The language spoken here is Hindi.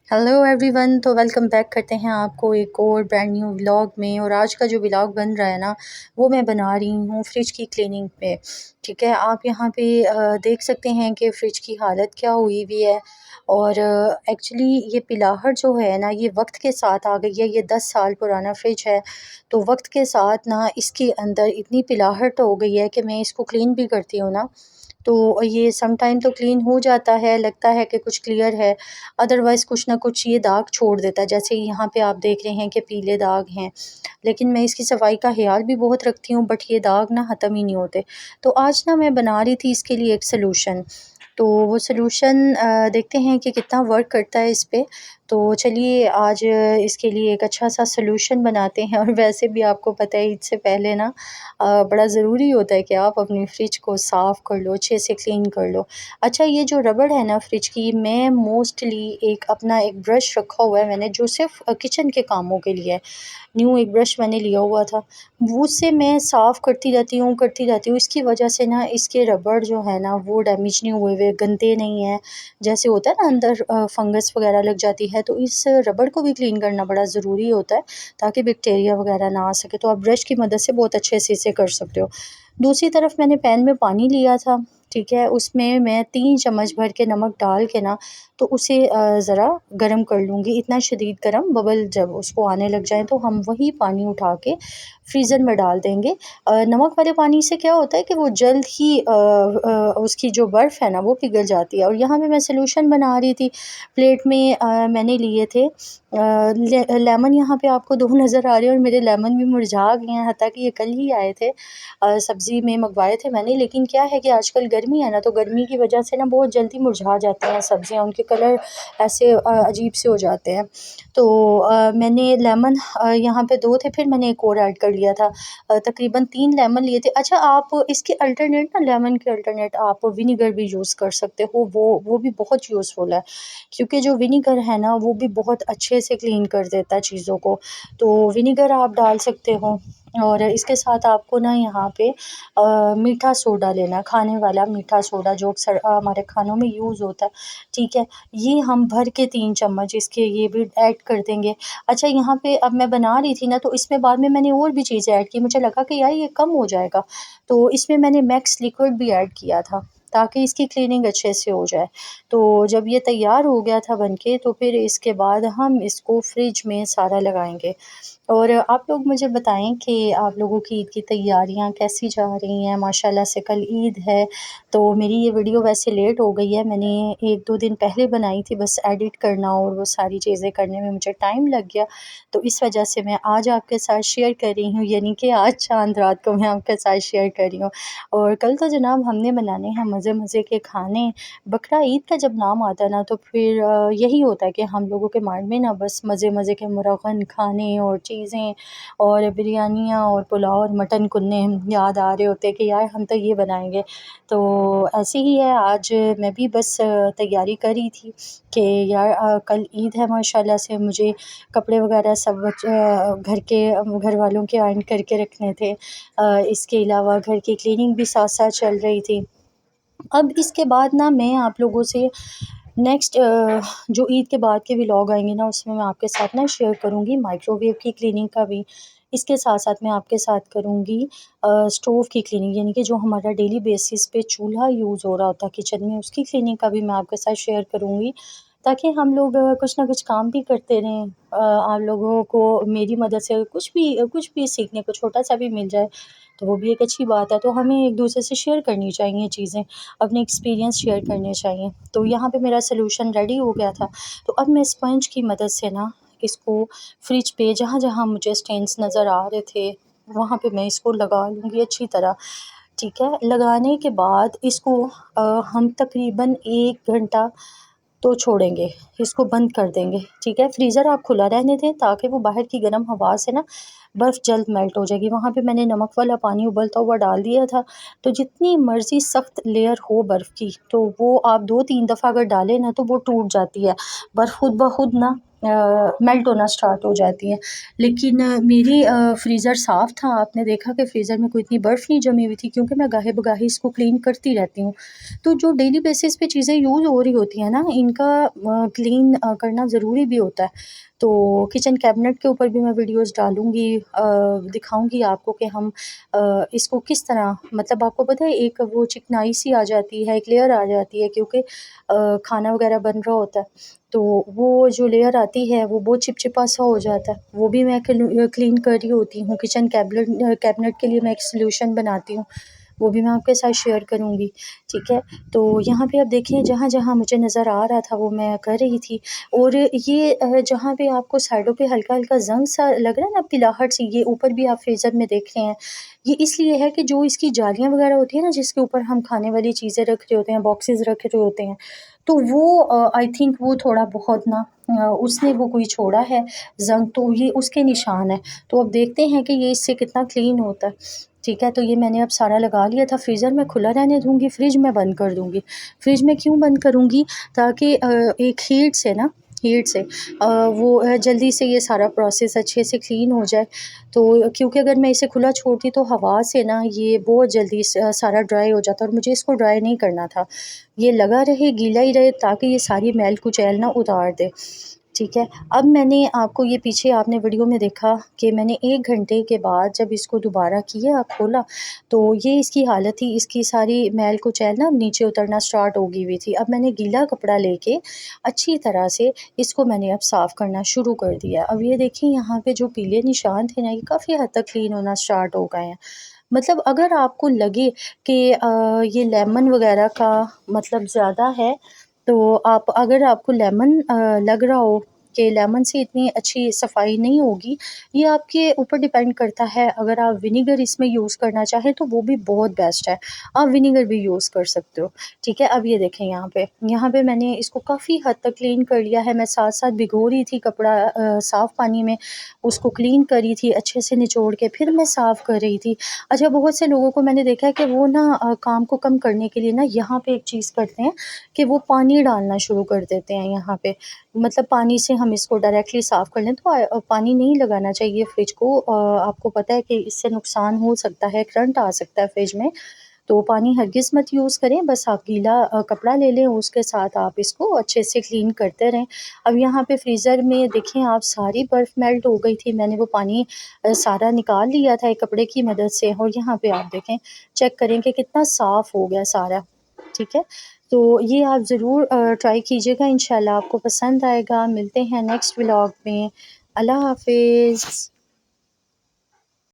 Hello everyone. तो वेलकम बैक करते हैं आपको एक और ब्रांड न्यू व्लॉग में। और आज का जो व्लॉग बन रहा है ना, वो मैं बना रही हूँ फ्रिज की क्लीनिंग पे। ठीक है, आप यहाँ पे देख सकते हैं कि फ़्रिज की हालत क्या हुई हुई है। और एक्चुअली ये पिलाहट जो है ना, ये वक्त के साथ आ गई है। ये 10 साल पुराना फ्रिज है, तो वक्त के साथ ना इसके अंदर इतनी पिलाहट हो गई है कि मैं इसको क्लीन भी करती हूँ ना, तो ये सम टाइम तो क्लीन हो जाता है, लगता है कि कुछ क्लियर है, अदरवाइज़ कुछ ना कुछ ये दाग छोड़ देता है। जैसे यहाँ पे आप देख रहे हैं कि पीले दाग हैं, लेकिन मैं इसकी सफाई का ख़्याल भी बहुत रखती हूँ, बट ये दाग ना ख़त्म ही नहीं होते। तो आज ना मैं बना रही थी इसके लिए एक सलूशन। तो वो सलूशन देखते हैं कि कितना वर्क करता है इस पे। तो चलिए आज इसके लिए एक अच्छा सा सलूशन बनाते हैं। और वैसे भी आपको पता है, ईद से पहले ना बड़ा ज़रूरी होता है कि आप अपनी फ़्रिज को साफ़ कर लो, अच्छे से क्लीन कर लो। अच्छा, ये जो रबड़ है ना फ़्रिज की, मैं मोस्टली एक ब्रश रखा हुआ है मैंने, जो सिर्फ़ किचन के कामों के लिए है। न्यू एक ब्रश मैंने लिया हुआ था, वो उससे मैं साफ़ करती रहती हूँ। इसकी वजह से ना इसके रबड़ जो है ना, वो डैमेज नहीं हुए हुए, गंदे नहीं हैं। जैसे होता है ना अंदर फंगस वगैरह लग जाती है, तो इस रबड़ को भी क्लीन करना बड़ा ज़रूरी होता है, ताकि बैक्टीरिया वगैरह ना आ सके। तो आप ब्रश की मदद से बहुत अच्छे से इसे कर सकते हो। दूसरी तरफ मैंने पैन में पानी लिया था, ठीक है, उसमें मैं 3 चम्मच भर के नमक डाल के ना, तो उसे ज़रा गर्म कर लूँगी। इतना शदीद गर्म, बबल जब उसको आने लग जाएँ, तो हम वही पानी उठा के फ्रीज़र में डाल देंगे। नमक वाले पानी से क्या होता है कि वो जल्द ही उसकी जो बर्फ़ है ना, वो पिघल जाती है। और यहाँ पे मैं सॉल्यूशन बना रही थी। प्लेट में मैंने लिए थे लेमन। यहाँ पे आपको 2 नज़र आ रहे हैं, और मेरे लेमन भी मुरझा गए हैं, हत्ता कि ये कल ही आए थे। सब्ज़ी में मंगवाए थे मैंने, लेकिन क्या है कि आजकल गर्मी है ना, तो गर्मी की वजह से ना बहुत जल्दी मुरझा जाती हैं सब्ज़ियाँ, उनके कलर ऐसे अजीब से हो जाते हैं। तो मैंने लेमन यहाँ पे 2 थे, फिर मैंने एक और ऐड कर लिया था। तकरीबन 3 लेमन लिए थे। अच्छा, आप इसके अल्टरनेट ना, लेमन के अल्टरनेट आप विनेगर भी यूज़ कर सकते हो, वो भी बहुत यूज़फुल है, क्योंकि जो विनेगर है ना, वो भी बहुत अच्छे से क्लीन कर देता है चीज़ों को। तो विनेगर आप डाल सकते हो। और इसके साथ आपको ना यहाँ पे मीठा सोडा लेना है, खाने वाला मीठा सोडा, जो अक्सर हमारे खानों में यूज़ होता है, ठीक है। ये हम भर के 3 चम्मच इसके ये भी ऐड कर देंगे। अच्छा, यहाँ पे अब मैं बना रही थी ना, तो इसमें बाद में मैंने और भी चीज़ें ऐड की, मुझे लगा कि यार ये कम हो जाएगा, तो इसमें मैंने मैक्स लिक्विड भी ऐड किया था, ताकि इसकी क्लीनिंग अच्छे से हो जाए। तो जब ये तैयार हो गया था बनके, तो फिर इसके बाद हम इसको फ्रिज में सारा लगाएँगे। और आप लोग मुझे बताएँ कि आप लोगों की ईद की तैयारियाँ कैसी जा रही हैं? माशाल्लाह से कल ईद है, तो मेरी ये वीडियो वैसे लेट हो गई है। मैंने 1-2 दिन पहले बनाई थी, बस एडिट करना और वो सारी चीज़ें करने में मुझे टाइम लग गया। तो इस वजह से मैं आज आपके साथ शेयर कर रही हूँ, यानी कि आज चाँद रात को मैं आपके साथ शेयर कर रही हूँ। और कल तो जनाब हमने बनाने हैं मज़े-मज़े के खाने। बकरा ईद का जब नाम आता है ना, तो फिर यही होता है कि हम लोगों के माइंड में ना बस मज़े-मज़े के मुरग़न खाने और चीज़ें और बिरयानियाँ और पुलाव और मटन कुन्ने याद आ रहे होते हैं कि यार हम तो ये बनाएँगे। तो ऐसे ही है, आज मैं भी बस तैयारी कर रही थी कि यार कल ईद है, माशाल्लाह से मुझे कपड़े वग़ैरह सब घर के घर वालों के आयरन करके रखने थे। इसके अलावा घर की क्लीनिंग भी साथ-साथ चल रही थी। अब इसके बाद ना मैं आप लोगों से नेक्स्ट जो ईद के बाद के व्लॉग आएँगे ना, उसमें मैं आपके साथ ना शेयर करूँगी माइक्रोवेव की क्लीनिंग का भी। इसके साथ-साथ मैं आपके साथ करूँगी स्टोव की क्लीनिंग, यानी कि जो हमारा डेली बेसिस पे चूल्हा यूज़ हो रहा होता है किचन में, उसकी क्लीनिंग का भी मैं आपके साथ शेयर करूँगी, ताकि हम लोग कुछ ना कुछ काम भी करते रहें। आप लोगों को मेरी मदद से कुछ भी सीखने को छोटा-सा भी मिल जाए, तो वो भी एक अच्छी बात है। तो हमें एक-दूसरे से शेयर करनी चाहिए चीज़ें, अपने एक्सपीरियंस शेयर करने चाहिए। तो यहाँ पे मेरा सॉल्यूशन रेडी हो गया था। तो अब मैं स्पंज की मदद से ना इसको फ्रिज पे जहाँ-जहाँ मुझे स्टेन्स नज़र आ रहे थे, वहाँ पे मैं इसको लगा लूँगी अच्छी तरह, ठीक है। लगाने के बाद इसको हम तकरीबन 1 घंटा तो छोड़ेंगे, इसको बंद कर देंगे, ठीक है। फ्रीज़र आप खुला रहने दें, ताकि वो बाहर की गर्म हवा से ना बर्फ़ जल्द मेल्ट हो जाएगी। वहाँ पे मैंने नमक वाला पानी उबलता हुआ डाल दिया था। तो जितनी मर्ज़ी सख्त लेयर हो बर्फ़ की, तो वो आप 2-3 दफ़ा अगर डालें ना, तो वो टूट जाती है। बर्फ़ खुद ब खुद ना मेल्ट होना स्टार्ट हो जाती हैं। लेकिन मेरी फ्रीज़र साफ़ था, आपने देखा कि फ्रीज़र में कोई इतनी बर्फ़ नहीं जमी हुई थी, क्योंकि मैं गाहे-बगाहे इसको क्लीन करती रहती हूँ। तो जो डेली बेसिस पे चीज़ें यूज़ हो रही होती हैं ना, इनका क्लीन करना ज़रूरी भी होता है। तो किचन कैबिनेट के ऊपर भी मैं वीडियोज़ डालूँगी, दिखाऊँगी आपको कि हम इसको किस तरह, मतलब आपको पता है एक वो चिकनाई सी आ जाती है, एक लेयर आ जाती है, क्योंकि खाना वगैरह बन रहा होता है। तो वो जो लेयर आती है वो बहुत चिपचिपा सा हो जाता है, वो भी मैं क्लीन कर रही होती हूँ। किचन कैबिनेट के लिए मैं एक सॉल्यूशन बनाती हूँ, वो भी मैं आपके साथ शेयर करूँगी, ठीक है। तो यहाँ पे आप देखें, जहाँ-जहाँ मुझे नज़र आ रहा था वो मैं कर रही थी। और ये जहाँ पे आपको साइडों पे हल्का-हल्का ज़ंग सा लग रहा है ना, पिलाहट सी, ये ऊपर भी आप फ्रीज़र में देख रहे हैं। ये इसलिए है कि जो इसकी जालियाँ वगैरह होती है ना, जिसके ऊपर हम खाने वाली चीज़ें रख रहे होते हैं, बॉक्सेस रख रहे होते हैं, तो वो आई थिंक वो थोड़ा बहुत ना उसने वो कोई छोड़ा है ज़ंग, तो ये उसके निशान है। तो अब देखते हैं कि ये इससे कितना क्लीन होता है। ठीक है, तो ये मैंने अब सारा लगा लिया था, फ्रीज़र में खुला रहने दूँगी, फ्रिज में बंद कर दूँगी। फ्रिज में क्यों बंद करूँगी? ताकि एक हीट से वो जल्दी से ये सारा प्रोसेस अच्छे से क्लीन हो जाए। तो क्योंकि अगर मैं इसे खुला छोड़ती तो हवा से ना ये बहुत जल्दी सारा ड्राई हो जाता, और मुझे इसको ड्राई नहीं करना था। ये लगा रहे, गीला ही रहे, ताकि ये सारी मैल कुचैल ना उतार दे। ठीक है। अब मैंने आपको ये पीछे आपने वीडियो में देखा कि मैंने 1 घंटे के बाद जब इसको दोबारा किया, खोला, तो ये इसकी हालत थी, इसकी सारी मैल कुचैल ना नीचे उतरना स्टार्ट हो गई हुई थी। अब मैंने गीला कपड़ा लेके अच्छी तरह से इसको मैंने अब साफ़ करना शुरू कर दिया। अब ये देखिए, यहाँ पे जो पीले निशान थे ना, ये काफ़ी हद तक क्लीन होना स्टार्ट हो गए हैं। मतलब अगर आपको लगे कि ये लेमन वग़ैरह का मतलब ज़्यादा है, तो आप, अगर आपको लेमन लग रहा हो कि लेमन से इतनी अच्छी सफाई नहीं होगी, ये आपके ऊपर डिपेंड करता है। अगर आप विनेगर इसमें यूज़ करना चाहें तो वो भी बहुत बेस्ट है, आप विनेगर भी यूज़ कर सकते हो, ठीक है। अब ये देखें, यहाँ पे मैंने इसको काफ़ी हद तक क्लीन कर लिया है। मैं साथ-साथ भिगो रही थी कपड़ा साफ़ पानी में, उसको क्लीन करी थी अच्छे से निचोड़ के, फिर मैं साफ़ कर रही थी। अच्छा, बहुत से लोगों को मैंने देखा है कि वो ना काम को कम करने के लिए ना यहाँ पे एक चीज़ करते हैं कि वो पानी डालना शुरू कर देते हैं यहाँ पे। मतलब पानी से हम इसको डायरेक्टली साफ़ कर लें, तो पानी नहीं लगाना चाहिए फ्रिज को। आपको पता है कि इससे नुकसान हो सकता है, करंट आ सकता है फ्रिज में। तो पानी हरगिज़ मत यूज़ करें, बस आप गीला कपड़ा ले लें, उसके साथ आप इसको अच्छे से क्लीन करते रहें। अब यहाँ पे फ्रीज़र में देखें आप, सारी बर्फ़ मेल्ट हो गई थी, मैंने वो पानी सारा निकाल लिया था एक कपड़े की मदद से, और यहाँ पे आप देखें, चेक करें कि कितना साफ़ हो गया सारा, ठीक है। तो ये आप ज़रूर ट्राई कीजिएगा, इंशाल्लाह आपको पसंद आएगा। मिलते हैं नेक्स्ट व्लॉग में। अल्लाह हाफ़िज़।